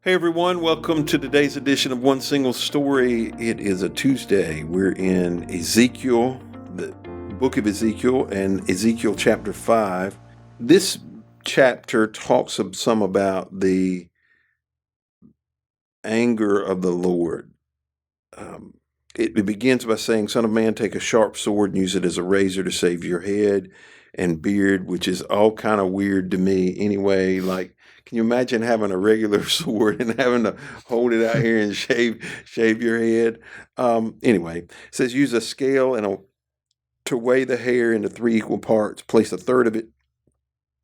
Hey everyone, welcome to today's edition of One Single Story. It is a Tuesday. We're in Ezekiel, the book of Ezekiel, and Ezekiel chapter 5. This chapter talks some about the anger of the Lord. It begins by saying, "Son of man, take a sharp sword and use it as a razor to save your head and beard," which is all kind of weird to me anyway. Like, can you imagine having a regular sword and having to hold it out here and shave your head? Anyway, it says use a scale to weigh the hair into 3 equal parts. Place a third of it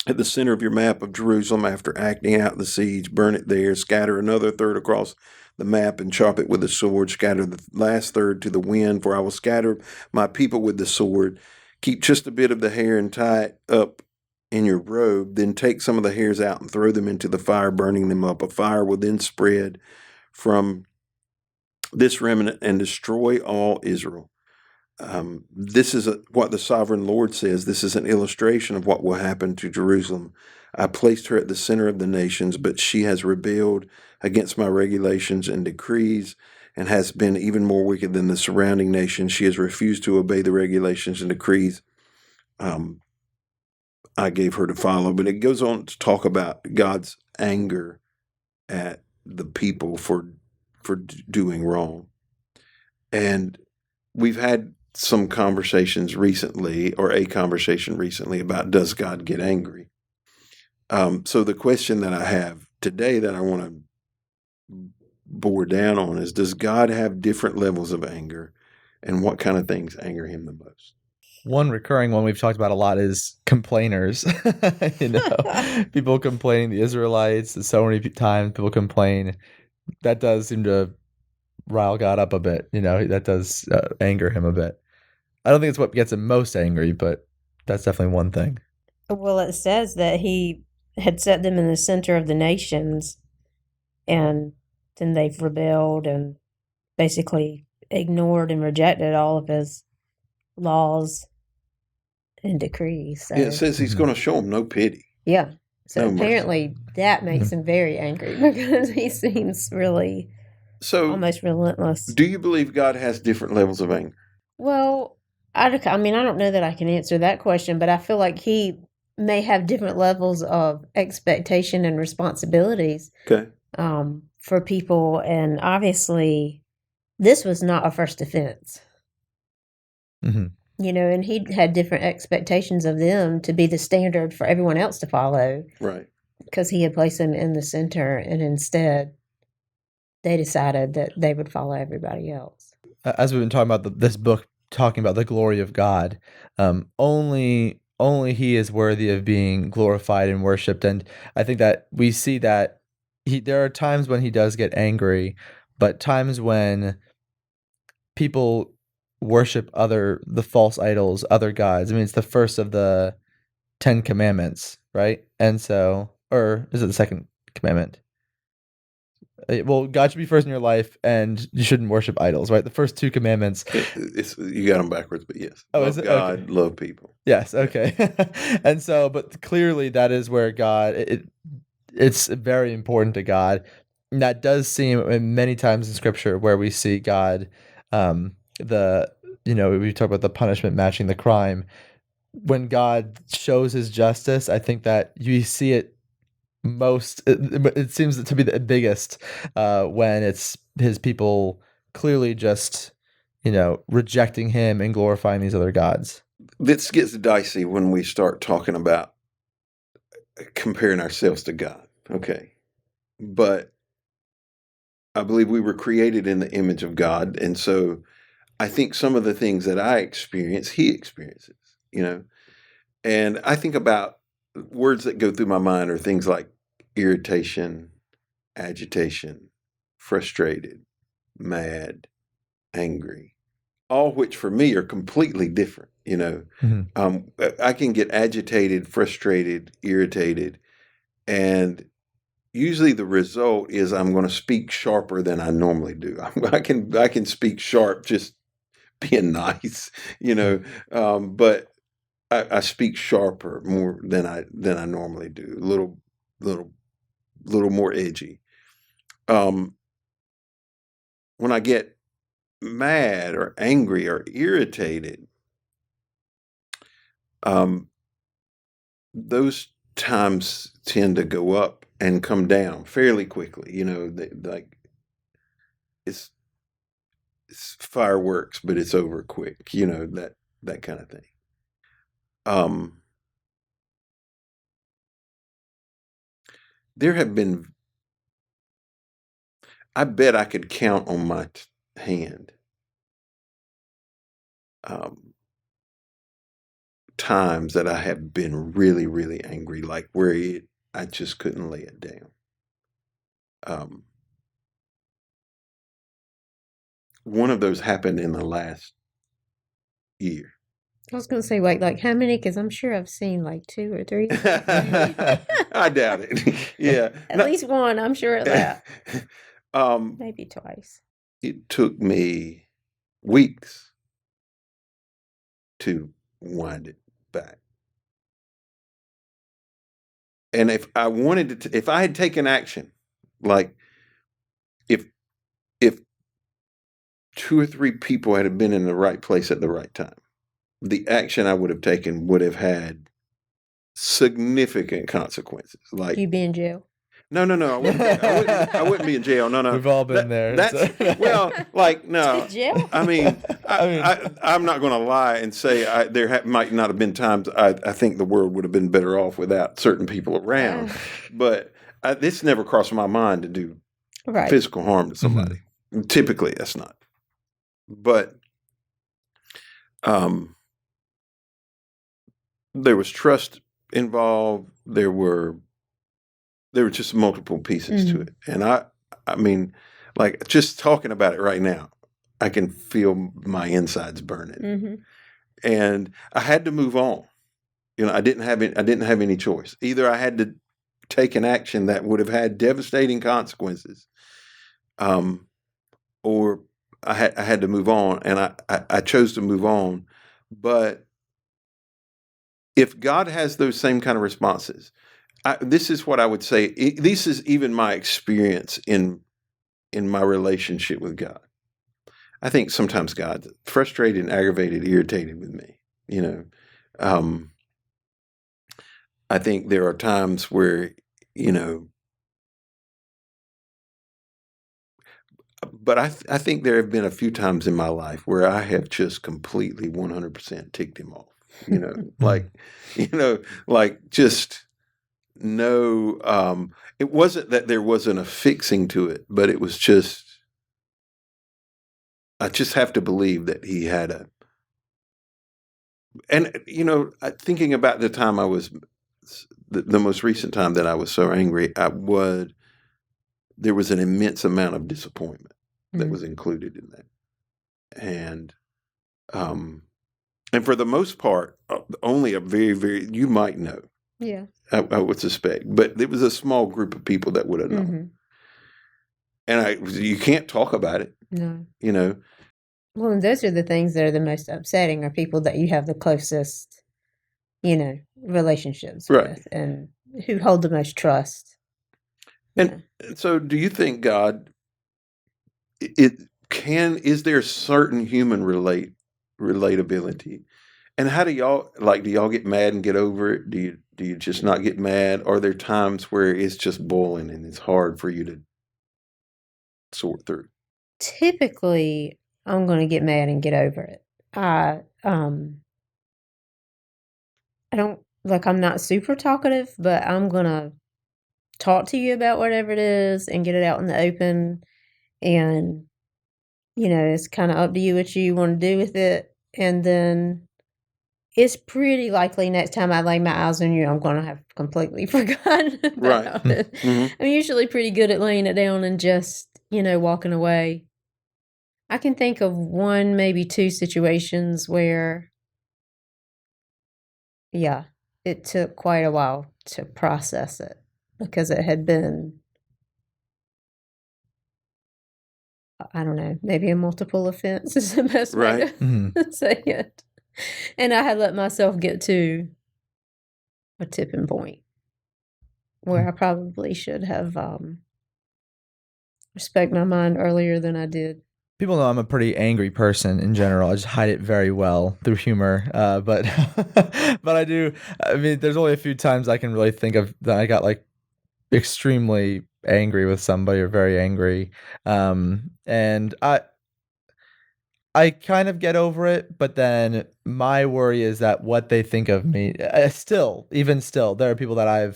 at the center of your map of Jerusalem. After acting out the siege, burn it there. Scatter another third across the map and chop it with a sword. Scatter the last third to the wind, for I will scatter my people with the sword. Keep just a bit of the hair and tie it up in your robe. Then take some of the hairs out and throw them into the fire, burning them up. A fire will then spread from this remnant and destroy all Israel. This is what the sovereign Lord says. This is an illustration of what will happen to Jerusalem. I placed her at the center of the nations, but she has rebelled against my regulations and decrees and has been even more wicked than the surrounding nations. She has refused to obey the regulations and decrees I gave her to follow. But it goes on to talk about God's anger at the people for doing wrong. And we've had some conversations recently, or a conversation recently, about does God get angry? So the question that I have today that I want to bore down on is, does God have different levels of anger, and what kind of things anger him the most? One recurring one we've talked about a lot is complainers. People complaining, the Israelites, so many times people complain. That does seem to rile God up a bit. That does anger him a bit. I don't think it's what gets him most angry, but that's definitely one thing. Well, it says that he had set them in the center of the nations, and then they've rebelled and basically ignored and rejected all of his laws and decrees. So, Yeah, it says he's going to show them no pity. yeah. So No mercy. apparently that makes him very angry because he seems really almost relentless. Do you believe God has different levels of anger? Well, I mean, I don't know that I can answer that question, but I feel like he may have different levels of expectation and responsibilities Okay. for people. And obviously, this was not a first offense. Mm-hmm. And he had different expectations of them to be the standard for everyone else to follow. Right. Because he had placed them in the center, and instead, they decided that they would follow everybody else. As we've been talking about this book, talking about the glory of God, only he is worthy of being glorified and worshipped. And I think that we see that there are times when he does get angry, but times when people worship the false idols, other gods. I mean, it's the first of the 10 commandments, right? And so, or is it the second commandment? Well, God should be first in your life, and you shouldn't worship idols, right? The first 2 commandments. You got them backwards, but yes. Oh, love is it? God, Okay. love people. Yes, okay. And so, but clearly that is where God, it's very important to God. And that does seem many times in Scripture where we see God, we talk about the punishment matching the crime. When God shows his justice, I think that you see it most, it seems to be the biggest when it's his people clearly just, rejecting him and glorifying these other gods. This gets dicey when we start talking about comparing ourselves to God. Okay. But I believe we were created in the image of God. And so I think some of the things that I experience, he experiences, And I think about words that go through my mind are things like irritation, agitation, frustrated, mad, angry, all which for me are completely different. Mm-hmm. I can get agitated, frustrated, irritated, and usually the result is I'm going to speak sharper than I normally do. I can speak sharp just being nice, but I speak sharper more than I normally do. A little more edgy. when I get mad or angry or irritated, those times tend to go up and come down fairly quickly. Like it's fireworks, but it's over quick. That kind of thing. There have been, I bet I could count on my hand times that I have been really, really angry, like where I just couldn't lay it down. One of those happened in the last year. I was going to say, like how many? Because I'm sure I've seen like 2 or 3. I doubt it. Yeah. At least one, I'm sure of that. Maybe twice. It took me weeks to wind it back. And if I wanted to, if I had taken action, like if 2 or 3 people had been in the right place at the right time, the action I would have taken would have had significant consequences. Like you be in jail. No. I wouldn't be in jail. No. We've all been there. That's well, like no. Jail? I mean, I'm not going to lie and say there might not have been times I think the world would have been better off without certain people around. But this never crossed my mind to do physical harm to somebody. Mm-hmm. Typically, that's not. But there was trust involved. There were just multiple pieces to it. And I mean, like just talking about it right now, I can feel my insides burning. Mm-hmm. And I had to move on. I didn't have any choice. Either I had to take an action that would have had devastating consequences, or I had to move on, and I chose to move on. But if God has those same kind of responses, this is what I would say. This is even my experience in my relationship with God. I think sometimes God's frustrated and aggravated, irritated with me. I think there are times where, but I think there have been a few times in my life where I have just completely 100% ticked him off. Like just no. It wasn't that there wasn't a fixing to it, but it was just. I just have to believe that he had and thinking about the time I was, the most recent time that I was so angry, there was an immense amount of disappointment that was included in that. And for the most part, only a very, very, you might know. Yeah. I would suspect, but it was a small group of people that would have known. Mm-hmm. And you can't talk about it. No. Well, and those are the things that are the most upsetting, are people that you have the closest, relationships with, and who hold the most trust. And so do you think God, is there certain human relatability? And how do y'all get mad and get over it? Do you just not get mad? Are there times where it's just boiling and it's hard for you to sort through? Typically, I'm going to get mad and get over it. I don't, I'm not super talkative, but I'm going to talk to you about whatever it is and get it out in the open. And, it's kind of up to you what you want to do with it. And then it's pretty likely next time I lay my eyes on you, I'm going to have completely forgotten about it. Mm-hmm. I'm usually pretty good at laying it down and just, walking away. I can think of 1, maybe 2 situations where, it took quite a while to process it because it had been, I don't know, maybe a multiple offense is the best way to say it. And I had let myself get to a tipping point where I probably should have spoke my mind earlier than I did. People know I'm a pretty angry person in general. I just hide it very well through humor. But but I do. I mean, there's only a few times I can really think of that I got like extremely angry with somebody or very angry. And I kind of get over it, but then my worry is that what they think of me. Even still, there are people that I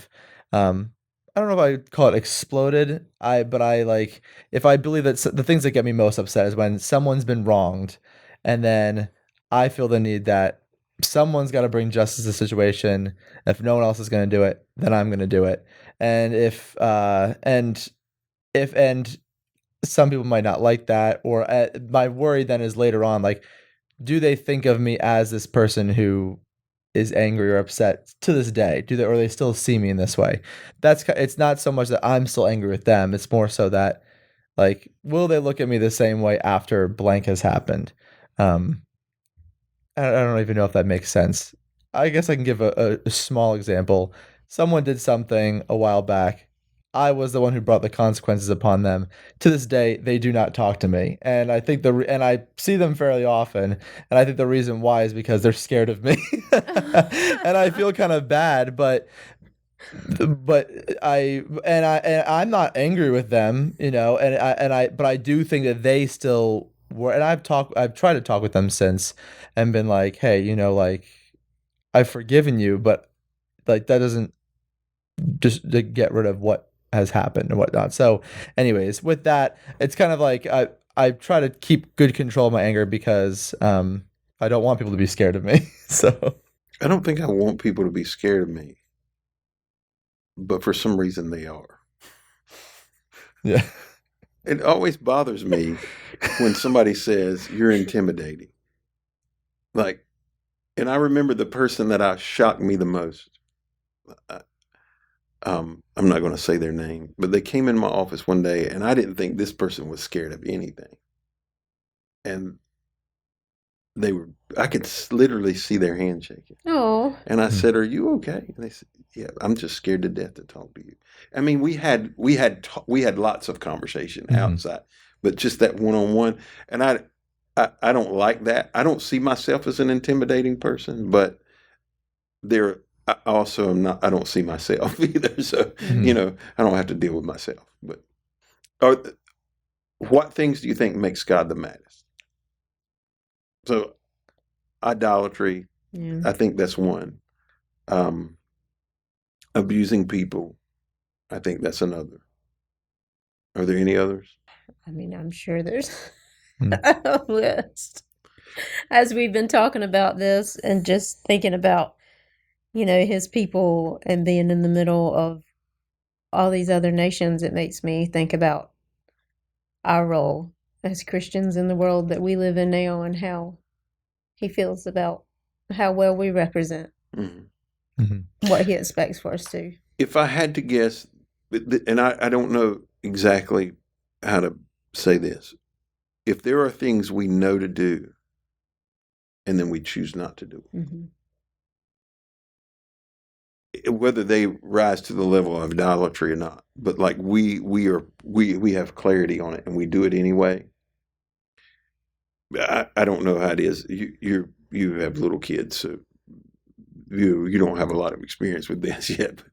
don't know if I would call it exploded. But I like if I believe that the things that get me most upset is when someone's been wronged, and then I feel the need that someone's got to bring justice to the situation. If no one else is going to do it, then I'm going to do it. And if some people might not like that, or my worry then is later on, like, do they think of me as this person who is angry or upset to this day? Or they still see me in this way? It's not so much that I'm still angry with them. It's more so that, like, will they look at me the same way after blank has happened? I don't even know if that makes sense. I guess I can give a small example. Someone did something a while back. I was the one who brought the consequences upon them. To this day, they do not talk to me, and I think and I see them fairly often. And I think the reason why is because they're scared of me, and I feel kind of bad. But I'm not angry with them, but I do think that they still were. And I've tried to talk with them since, and been like, hey, like, I've forgiven you, but like that doesn't just to get rid of what has happened and whatnot. So, anyways, with that, it's kind of like I try to keep good control of my anger because I don't want people to be scared of me. So I don't think I want people to be scared of me, but for some reason they are. Yeah. It always bothers me when somebody says you're intimidating. Like, and I remember the person that shocked me the most. I'm not going to say their name, but they came in my office one day, and I didn't think this person was scared of anything. And I could literally see their hand shaking. Oh. And I said, "Are you okay?" And they said, "Yeah, I'm just scared to death to talk to you." I mean, we had lots of conversation outside, but just that one-on-one. And I don't like that. I don't see myself as an intimidating person, but I also am not. I don't see myself either. So I don't have to deal with myself. But what things do you think makes God the maddest? So, idolatry. Yeah. I think that's one. Abusing people. I think that's another. Are there any others? I mean, I'm sure there's a list. As we've been talking about this and just thinking about, his people and being in the middle of all these other nations, it makes me think about our role as Christians in the world that we live in now and how he feels about how well we represent what he expects for us to. If I had to guess, and I don't know exactly how to say this, if there are things we know to do and then we choose not to do it, whether they rise to the level of idolatry or not, but like we have clarity on it and we do it anyway. I don't know how it is. You have little kids, so you don't have a lot of experience with this yet. But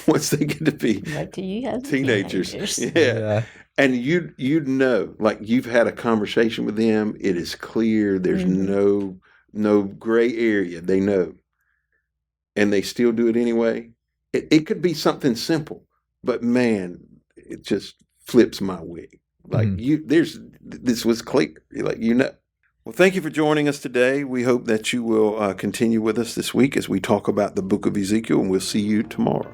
once they get to be teenagers, yeah. And you'd know, like, you've had a conversation with them. It is clear. There's no gray area. They know, and they still do it anyway. It could be something simple, but man, it just flips my wig. Like this was clear. Like, Well, thank you for joining us today. We hope that you will continue with us this week as we talk about the book of Ezekiel, and we'll see you tomorrow.